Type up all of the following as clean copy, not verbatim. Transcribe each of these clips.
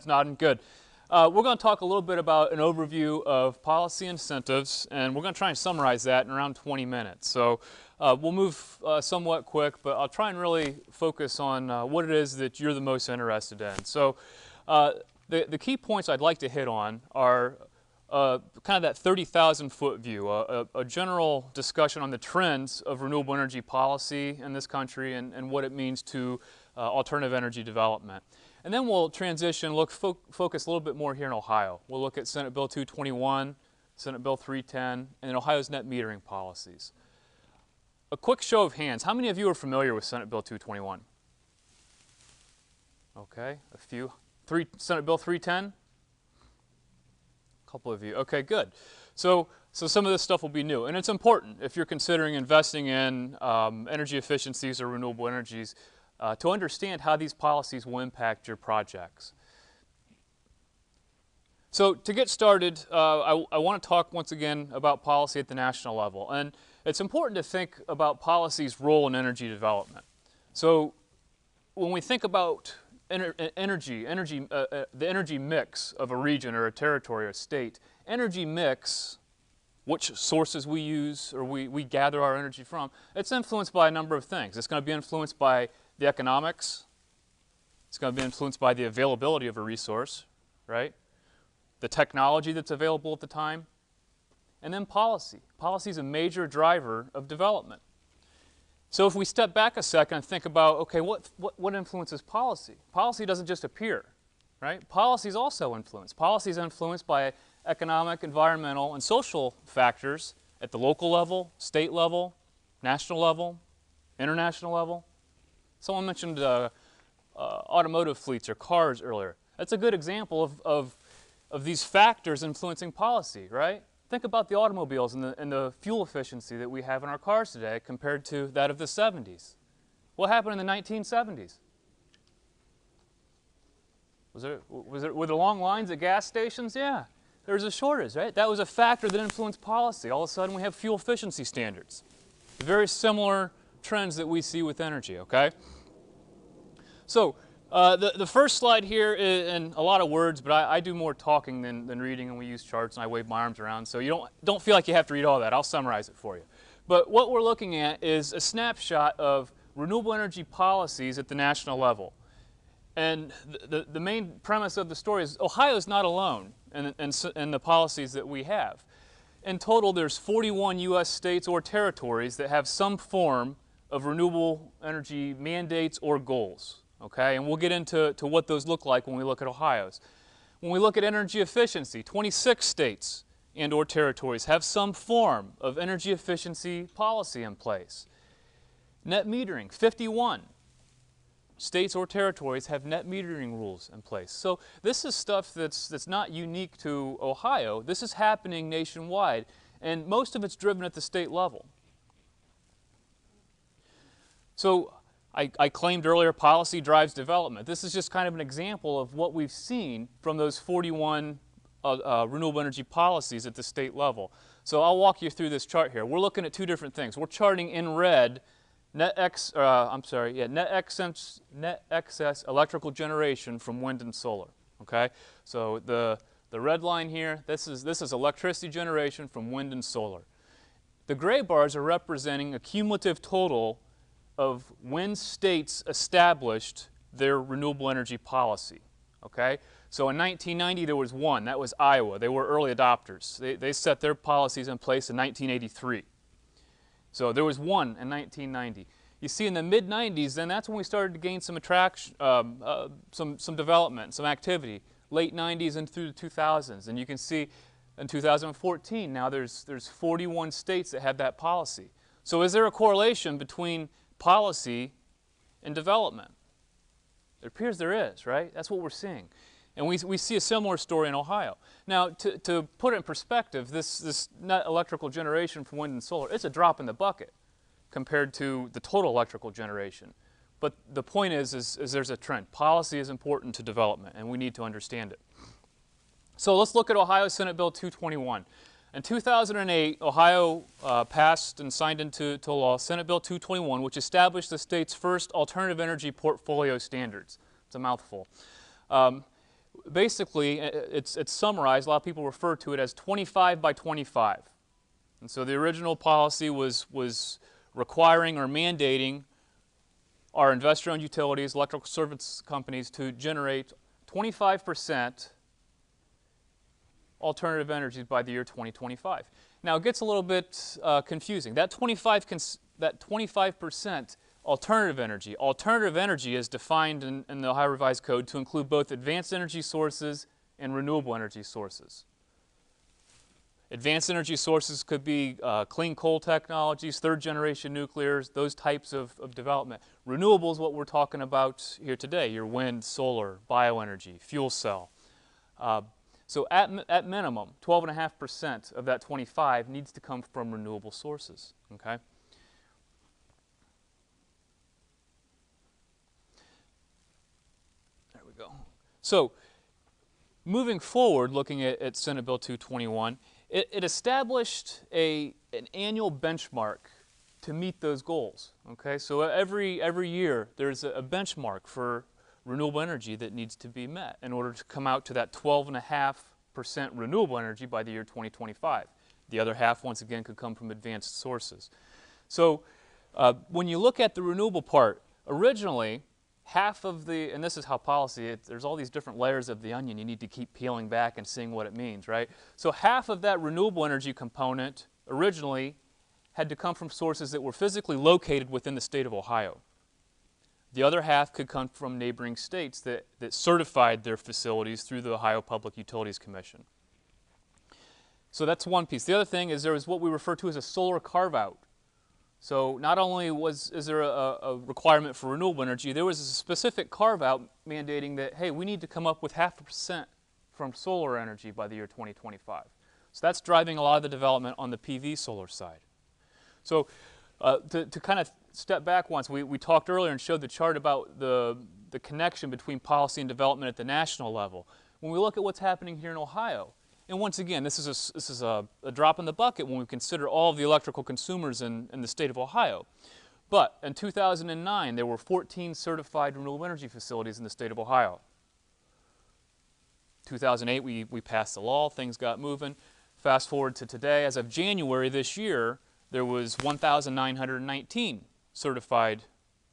Nodding, good. We're going to talk a little bit about an overview of policy incentives, and we're going to try and summarize that in around 20 minutes. So we'll move somewhat quick, but I'll try and really focus on what it is that you're the most interested in. So the key points I'd like to hit on are kind of that 30,000-foot view, a general discussion on the trends of renewable energy policy in this country and what it means to alternative energy development. And then we'll transition, focus a little bit more here in Ohio. We'll look at Senate Bill 221, Senate Bill 310, and Ohio's net metering policies. A quick show of hands. How many of you are familiar with Senate Bill 221? Okay, a few. Senate Bill 310? A couple of you. Okay, good. So some of this stuff will be new, and it's important if you're considering investing in energy efficiencies or renewable energies to understand how these policies will impact your projects. So to get started, I want to talk once again about policy at the national level. And it's important to think about policy's role in energy development. So when we think about the energy mix of a region or a territory or a state, energy mix, which sources we use or we gather our energy from, it's influenced by a number of things. It's going to be influenced by the economics, it's going to be influenced by the availability of a resource, right? The technology that's available at the time, and then policy. Policy is a major driver of development. So if we step back a second and think about, okay, what influences policy? Policy doesn't just appear, right? Policy is also influenced. Policy is influenced by economic, environmental, and social factors at the local level, state level, national level, international level. Someone mentioned automotive fleets or cars earlier. That's a good example of these factors influencing policy, right? Think about the automobiles and the fuel efficiency that we have in our cars today compared to that of the 70s. What happened in the 1970s? Were there long lines at gas stations? Yeah, there was a shortage, right? That was a factor that influenced policy. All of a sudden we have fuel efficiency standards. Very similar trends that we see with energy, okay? So the first slide here is in a lot of words, but I do more talking than reading, and we use charts and I wave my arms around, so you don't feel like you have to read all that. I'll summarize it for you. But what we're looking at is a snapshot of renewable energy policies at the national level. And the main premise of the story is Ohio is not alone in the policies that we have. In total, there's 41 U.S. states or territories that have some form of renewable energy mandates or goals. Okay, and we'll get into what those look like when we look at Ohio's. When we look at energy efficiency, 26 states and or territories have some form of energy efficiency policy in place. Net metering, 51 states or territories have net metering rules in place. So this is stuff that's not unique to Ohio. This is happening nationwide, and most of it's driven at the state level. So I claimed earlier policy drives development. This is just kind of an example of what we've seen from those 41 renewable energy policies at the state level. So I'll walk you through this chart here. We're looking at two different things. We're charting in red net excess electrical generation from wind and solar. Okay, so the red line here, this is electricity generation from wind and solar. The gray bars are representing a cumulative total of when states established their renewable energy policy, okay? So in 1990 there was one, that was Iowa. They were early adopters. They set their policies in place in 1983. So there was one in 1990. You see in the mid-90s, then that's when we started to gain some attraction, some development, some activity. Late 90s and through the 2000s, and you can see in 2014 now there's 41 states that have that policy. So is there a correlation between policy and development? It appears there is, right? That's what we're seeing. And we see a similar story in Ohio. Now, to put it in perspective, this net electrical generation from wind and solar, it's a drop in the bucket compared to the total electrical generation. But the point is there's a trend. Policy is important to development, and we need to understand it. So let's look at Ohio Senate Bill 221. In 2008, Ohio passed and signed into law Senate Bill 221, which established the state's first alternative energy portfolio standards. It's a mouthful. basically, it's summarized, a lot of people refer to it as 25 by 25. And so the original policy was requiring or mandating our investor-owned utilities, electrical service companies to generate 25% alternative energies by the year 2025. Now it gets a little bit confusing. That 25% alternative energy is defined in the Ohio Revised Code to include both advanced energy sources and renewable energy sources. Advanced energy sources could be clean coal technologies, third-generation nuclears, those types of development. Renewables, what we're talking about here today, your wind, solar, bioenergy, fuel cell. So at minimum, 12.5% of that 25 needs to come from renewable sources, okay? There we go. So moving forward, looking at Senate Bill 221, it established an annual benchmark to meet those goals, okay? So every year there's a benchmark for renewable energy that needs to be met in order to come out to that 12.5% renewable energy by the year 2025. The other half, once again, could come from advanced sources. So when you look at the renewable part, originally, half of the, and this is how policy, there's all these different layers of the onion you need to keep peeling back and seeing what it means, right? So half of that renewable energy component originally had to come from sources that were physically located within the state of Ohio. The other half could come from neighboring states that certified their facilities through the Ohio Public Utilities Commission. So that's one piece. The other thing is there was what we refer to as a solar carve-out. So not only is there a requirement for renewable energy, there was a specific carve-out mandating that, hey, we need to come up with 0.5% from solar energy by the year 2025. So that's driving a lot of the development on the PV solar side. So to kind of step back once, we talked earlier and showed the chart about the connection between policy and development at the national level. When we look at what's happening here in Ohio, and once again, this is a drop in the bucket when we consider all of the electrical consumers in the state of Ohio. But in 2009, there were 14 certified renewable energy facilities in the state of Ohio. 2008, we passed the law, things got moving. Fast forward to today, as of January this year, there was 1,919 certified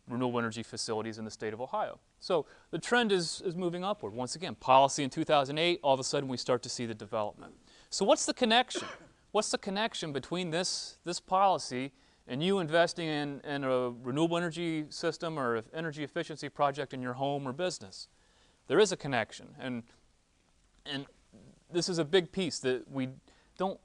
renewable energy facilities in the state of Ohio. So the trend is moving upward. Once again, policy in 2008, all of a sudden we start to see the development. So what's the connection? What's the connection between this policy and you investing in a renewable energy system or an energy efficiency project in your home or business? There is a connection, and this is a big piece that we don't.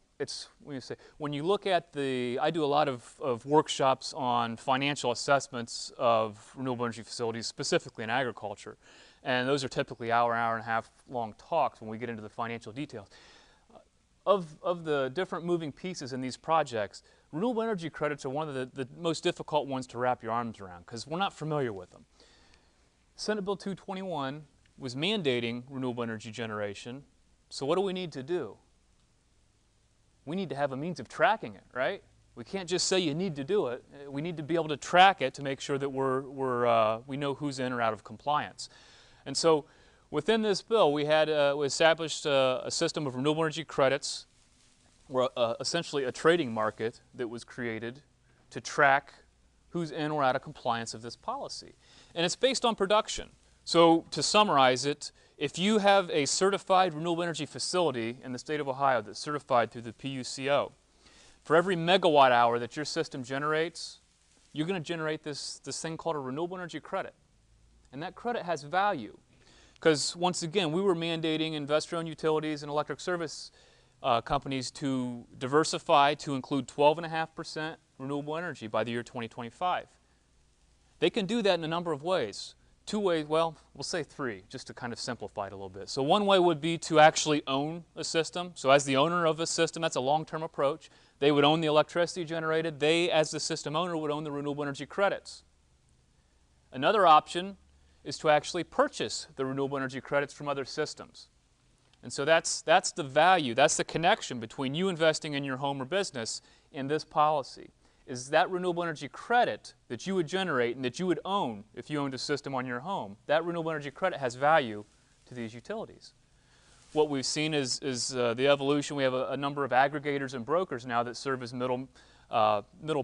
When you look at I do a lot of workshops on financial assessments of renewable energy facilities, specifically in agriculture. And those are typically hour and a half long talks when we get into the financial details. Of the different moving pieces in these projects, renewable energy credits are one of the most difficult ones to wrap your arms around because we're not familiar with them. Senate Bill 221 was mandating renewable energy generation. So what do we need to do? We need to have a means of tracking it, right? We can't just say you need to do it. We need to be able to track it to make sure that we know who's in or out of compliance. And so within this bill, we established a system of renewable energy credits, or essentially a trading market that was created to track who's in or out of compliance of this policy. And it's based on production. So to summarize it, if you have a certified renewable energy facility in the state of Ohio that's certified through the PUCO, for every megawatt hour that your system generates, you're going to generate this thing called a renewable energy credit. And that credit has value. Because once again, we were mandating investor-owned utilities and electric service companies to diversify to include 12.5% renewable energy by the year 2025. They can do that in a number of ways. 2 ways, well, we'll say 3, just to kind of simplify it a little bit. So one way would be to actually own a system. So as the owner of a system, that's a long-term approach. They would own the electricity generated. They, as the system owner, would own the renewable energy credits. Another option is to actually purchase the renewable energy credits from other systems. And so that's the value, that's the connection between you investing in your home or business and this policy. Is that renewable energy credit that you would generate and that you would own if you owned a system on your home, that renewable energy credit has value to these utilities. What we've seen is the evolution. We have a number of aggregators and brokers now that serve as middle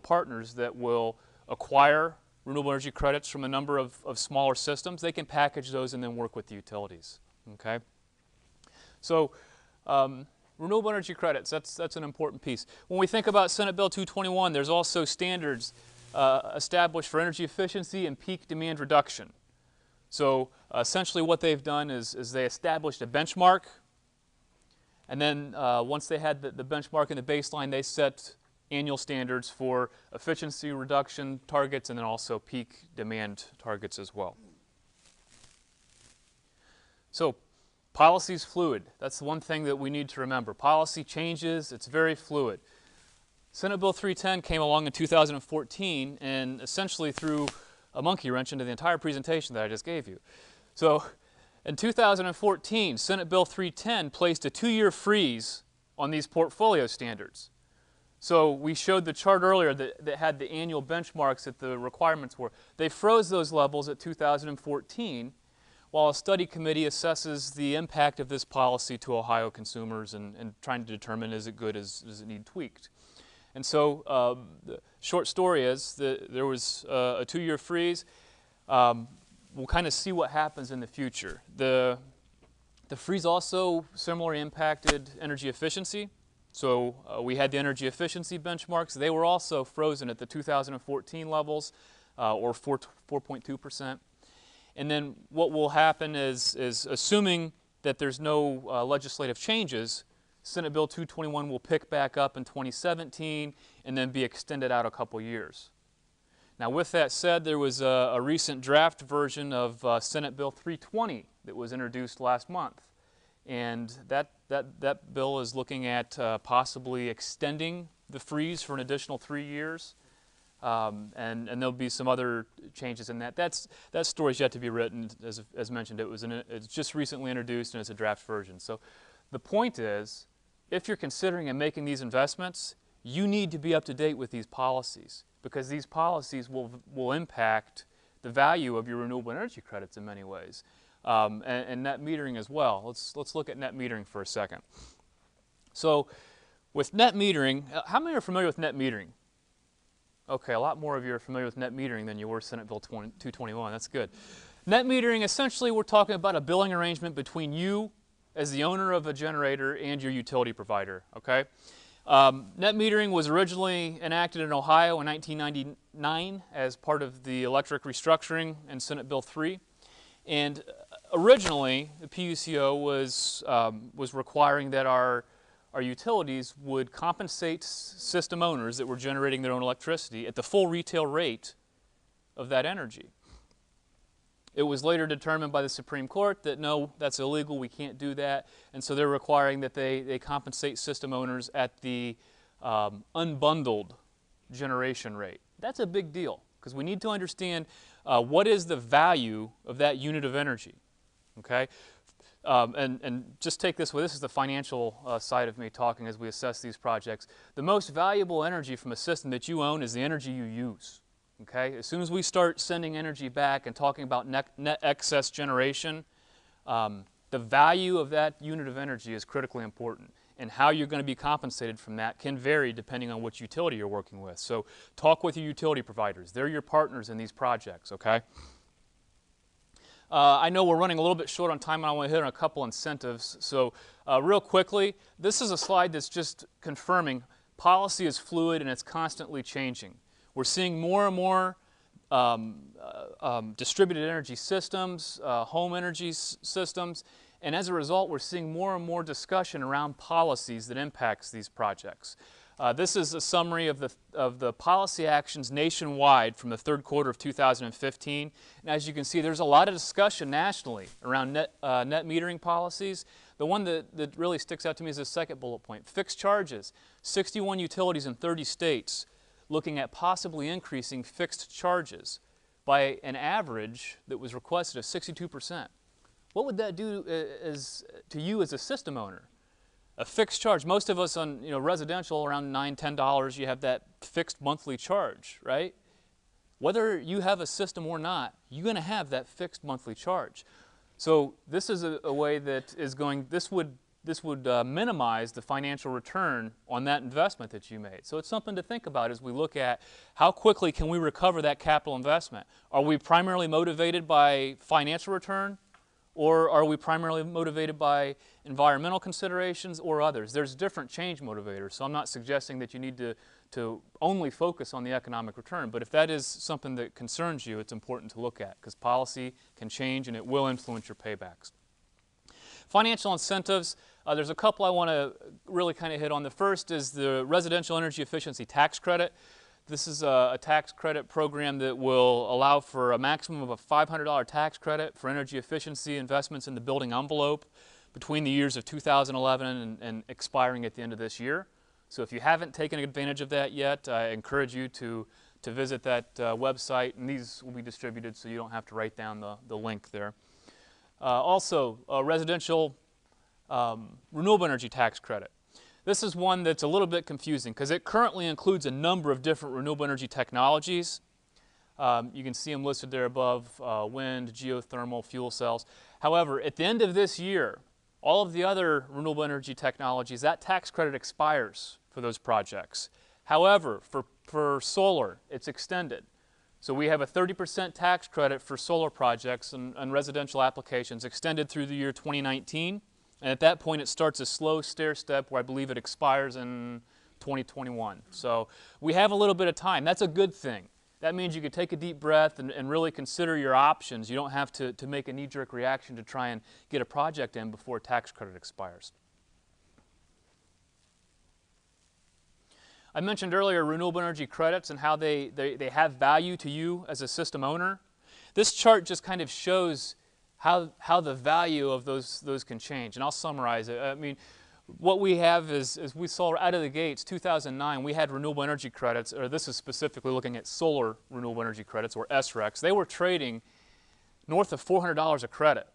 partners that will acquire renewable energy credits from a number of smaller systems. They can package those and then work with the utilities. Okay? So renewable energy credits, that's an important piece. When we think about Senate Bill 221, there's also standards established for energy efficiency and peak demand reduction. So essentially what they've done is they established a benchmark, and then once they had the benchmark and the baseline, they set annual standards for efficiency reduction targets and then also peak demand targets as well. So policy's fluid. That's one thing that we need to remember. Policy changes, it's very fluid. Senate Bill 310 came along in 2014 and essentially threw a monkey wrench into the entire presentation that I just gave you. So in 2014, Senate Bill 310 placed a 2-year freeze on these portfolio standards. So we showed the chart earlier that had the annual benchmarks that the requirements were. They froze those levels at 2014 while a study committee assesses the impact of this policy to Ohio consumers and trying to determine is it good, does it need tweaked. And so the short story is that there was a 2-year freeze. We'll kind of see what happens in the future. The freeze also similarly impacted energy efficiency. So we had the energy efficiency benchmarks. They were also frozen at the 2014 levels, or 4.2%. And then what will happen is assuming that there's no legislative changes, Senate Bill 221 will pick back up in 2017 and then be extended out a couple years. Now with that said, there was a recent draft version of Senate Bill 320 that was introduced last month. And that bill is looking at possibly extending the freeze for an additional 3 years. And there'll be some other changes in that. That story's yet to be written. As mentioned, it's just recently introduced and it's a draft version. So the point is, if you're considering and making these investments, you need to be up to date with these policies because these policies will impact the value of your renewable energy credits in many ways, and net metering as well. Let's look at net metering for a second. So with net metering, how many are familiar with net metering? Okay, a lot more of you are familiar with net metering than you were Senate Bill 221. That's good. Net metering, essentially, we're talking about a billing arrangement between you as the owner of a generator and your utility provider, okay? Net metering was originally enacted in Ohio in 1999 as part of the electric restructuring in Senate Bill 3. And originally, the PUCO was requiring that our utilities would compensate system owners that were generating their own electricity at the full retail rate of that energy. It was later determined by the Supreme Court that no, that's illegal, we can't do that, and so they're requiring that they compensate system owners at the unbundled generation rate. That's a big deal, because we need to understand what is the value of that unit of energy, okay? And just take this away. This is the financial side of me talking as we assess these projects. The most valuable energy from a system that you own is the energy you use. Okay? As soon as we start sending energy back and talking about net excess generation, the value of that unit of energy is critically important. And how you're going to be compensated from that can vary depending on which utility you're working with. So talk with your utility providers. They're your partners in these projects, okay? I know we're running a little bit short on time, and I want to hit on a couple incentives. So real quickly, this is a slide that's just confirming policy is fluid and it's constantly changing. We're seeing more and more distributed energy systems, home energy systems, and as a result, we're seeing more and more discussion around policies that impacts these projects. This is a summary of the policy actions nationwide from the third quarter of 2015. And as you can see, there's a lot of discussion nationally around net metering policies. The one that really sticks out to me is the second bullet point, fixed charges. 61 utilities in 30 states looking at possibly increasing fixed charges by an average that was requested of 62%. What would that do to you as a system owner? A fixed charge. Most of us on residential, around $9, $10, you have that fixed monthly charge, right? Whether you have a system or not, you're going to have that fixed monthly charge. So this is a way that is going, this would minimize the financial return on that investment that you made. So it's something to think about as we look at how quickly can we recover that capital investment. Are we primarily motivated by financial return, or are we primarily motivated by environmental considerations or others? There's different change motivators, so I'm not suggesting that you need to only focus on the economic return, but if that is something that concerns you, it's important to look at because policy can change and it will influence your paybacks. Financial incentives, there's a couple I want to really kind of hit on. The first is the Residential Energy Efficiency Tax Credit. This is a tax credit program that will allow for a maximum of a $500 tax credit for energy efficiency investments in the building envelope between the years of 2011 and expiring at the end of this year. So if you haven't taken advantage of that yet, I encourage you to visit that website, and these will be distributed so you don't have to write down the link there. Also, residential renewable energy tax credit. This is one that's a little bit confusing because it currently includes a number of different renewable energy technologies. You can see them listed there above, wind, geothermal, fuel cells. However, at the end of this year, all of the other renewable energy technologies, that tax credit expires for those projects. However, for solar, it's extended. So we have a 30% tax credit for solar projects and residential applications extended through the year 2019. And at that point, it starts a slow stair step where I believe it expires in 2021. So we have a little bit of time. That's a good thing. That means you could take a deep breath and really consider your options. You don't have to make a knee-jerk reaction to try and get a project in before a tax credit expires. I mentioned earlier renewable energy credits and how they have value to you as a system owner. This chart just kind of shows how the value of those can change, and I'll summarize it. I mean, what we have is we saw out of the gates, 2009, we had renewable energy credits, or this is specifically looking at solar renewable energy credits, or SRECs. They were trading north of $400 a credit.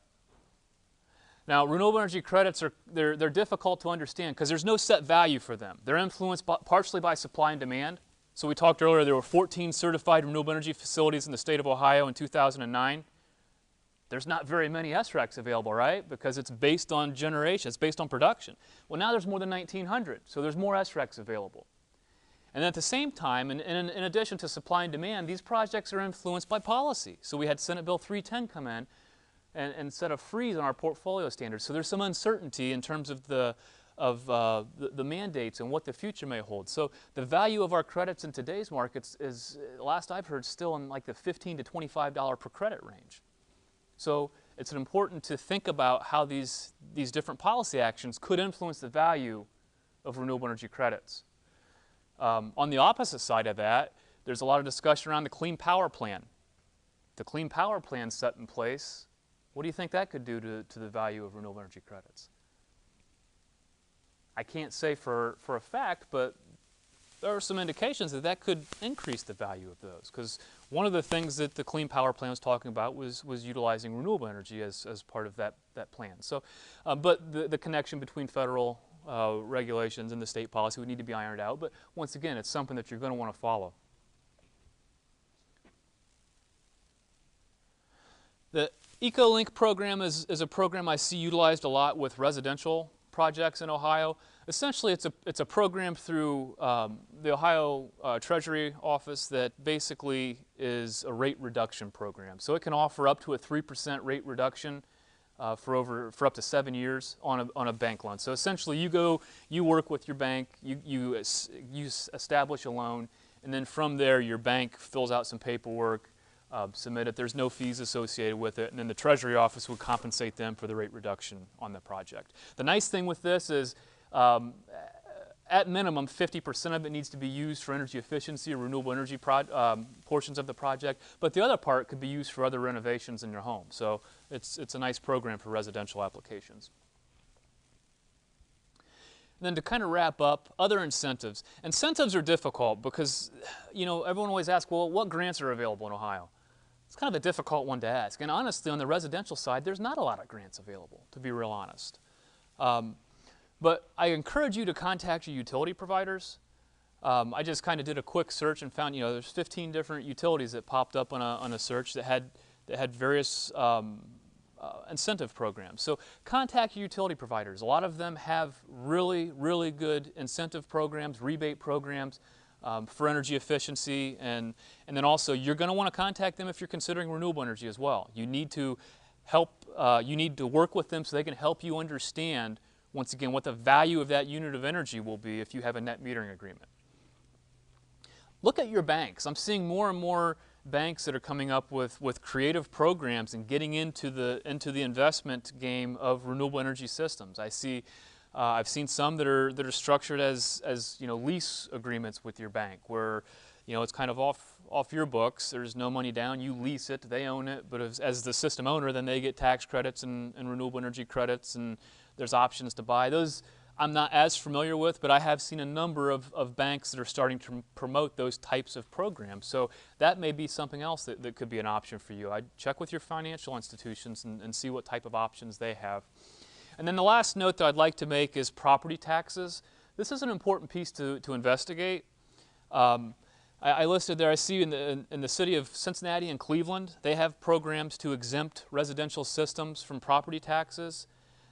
Now, renewable energy credits they're difficult to understand because there's no set value for them. They're influenced partially by supply and demand. So we talked earlier, there were 14 certified renewable energy facilities in the state of Ohio in 2009. There's not very many SRECs available, right? Because it's based on generation, it's based on production. Well, now there's more than 1,900, so there's more SRECs available. And at the same time, in addition to supply and demand, these projects are influenced by policy. So we had Senate Bill 310 come in and set a freeze on our portfolio standards. So there's some uncertainty in terms of the mandates and what the future may hold. So the value of our credits in today's markets is, last I've heard, still in like the $15 to $25 per credit range. So it's important to think about how these different policy actions could influence the value of renewable energy credits. On the opposite side of that, there's a lot of discussion around the Clean Power Plan. The Clean Power Plan set in place, what do you think that could do to the value of renewable energy credits? I can't say for a fact, but there are some indications that could increase the value of those, because one of the things that the Clean Power Plan was talking about was utilizing renewable energy as part of that plan. So, but the connection between federal regulations and the state policy would need to be ironed out. But once again, it's something that you're going to want to follow. The Ecolink program is a program I see utilized a lot with residential projects in Ohio. Essentially, it's a program through the Ohio Treasury Office that basically is a rate reduction program. So it can offer up to a 3% rate reduction for up to 7 years on a bank loan. So essentially, you work with your bank, you establish a loan, and then from there, your bank fills out some paperwork, submit it. There's no fees associated with it, and then the Treasury Office would compensate them for the rate reduction on the project. The nice thing with this is, at minimum, 50% of it needs to be used for energy efficiency or renewable energy portions of the project, but the other part could be used for other renovations in your home. So it's a nice program for residential applications. And then to kind of wrap up, other incentives. Incentives are difficult because, everyone always asks, well, what grants are available in Ohio? It's kind of a difficult one to ask. And honestly, on the residential side, there's not a lot of grants available, to be real honest. But I encourage you to contact your utility providers. I just kind of did a quick search and found, there's 15 different utilities that popped up on a search that had various incentive programs. So contact your utility providers. A lot of them have really, really good incentive programs, rebate programs for energy efficiency, and then also you're going to want to contact them if you're considering renewable energy as well. You need to you need to work with them so they can help you understand, once again, what the value of that unit of energy will be if you have a net metering agreement. Look at your banks. I'm seeing more and more banks that are coming up with creative programs and getting into the investment game of renewable energy systems. I've seen some that are structured as lease agreements with your bank, where it's kind of off your books. There's no money down. You lease it. They own it. But as the system owner, then they get tax credits and renewable energy credits, and there's options to buy. Those I'm not as familiar with, but I have seen a number of banks that are starting to promote those types of programs. So that may be something else that could be an option for you. I'd check with your financial institutions and see what type of options they have. And then the last note that I'd like to make is property taxes. This is an important piece to investigate. I listed there, I see in the city of Cincinnati and Cleveland, they have programs to exempt residential systems from property taxes.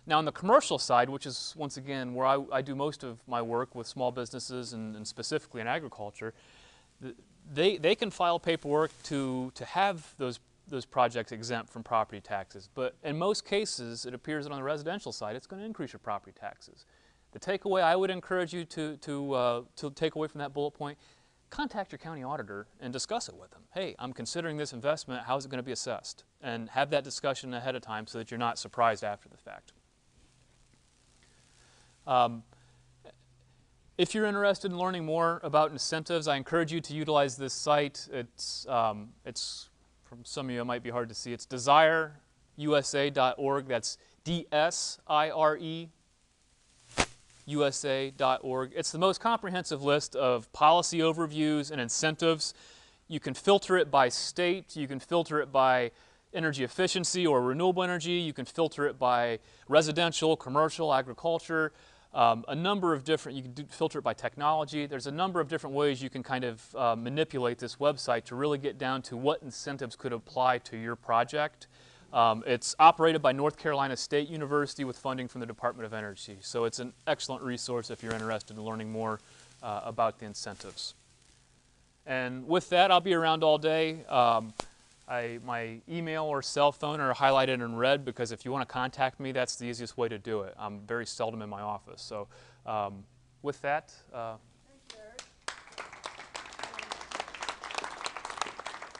Now on the commercial side, which is once again where I do most of my work with small businesses and specifically in agriculture, they can file paperwork to have those projects exempt from property taxes. But in most cases, it appears that on the residential side, it's going to increase your property taxes. The takeaway I would encourage you to take away from that bullet point: contact your county auditor and discuss it with them. Hey, I'm considering this investment. How is it going to be assessed? And have that discussion ahead of time so that you're not surprised after the fact. If you're interested in learning more about incentives, I encourage you to utilize this site. It's from some of you, it might be hard to see. It's desireusa.org. That's DSIRE USA.org. It's the most comprehensive list of policy overviews and incentives. You can filter it by state. You can filter it by energy efficiency or renewable energy. You can filter it by residential, commercial, agriculture. A number of different, you can filter it by technology. There's a number of different ways you can kind of manipulate this website to really get down to what incentives could apply to your project. It's operated by North Carolina State University with funding from the Department of Energy. So it's an excellent resource if you're interested in learning more about the incentives. And with that, I'll be around all day. My email or cell phone are highlighted in red because if you want to contact me, that's the easiest way to do it. I'm very seldom in my office. So with that,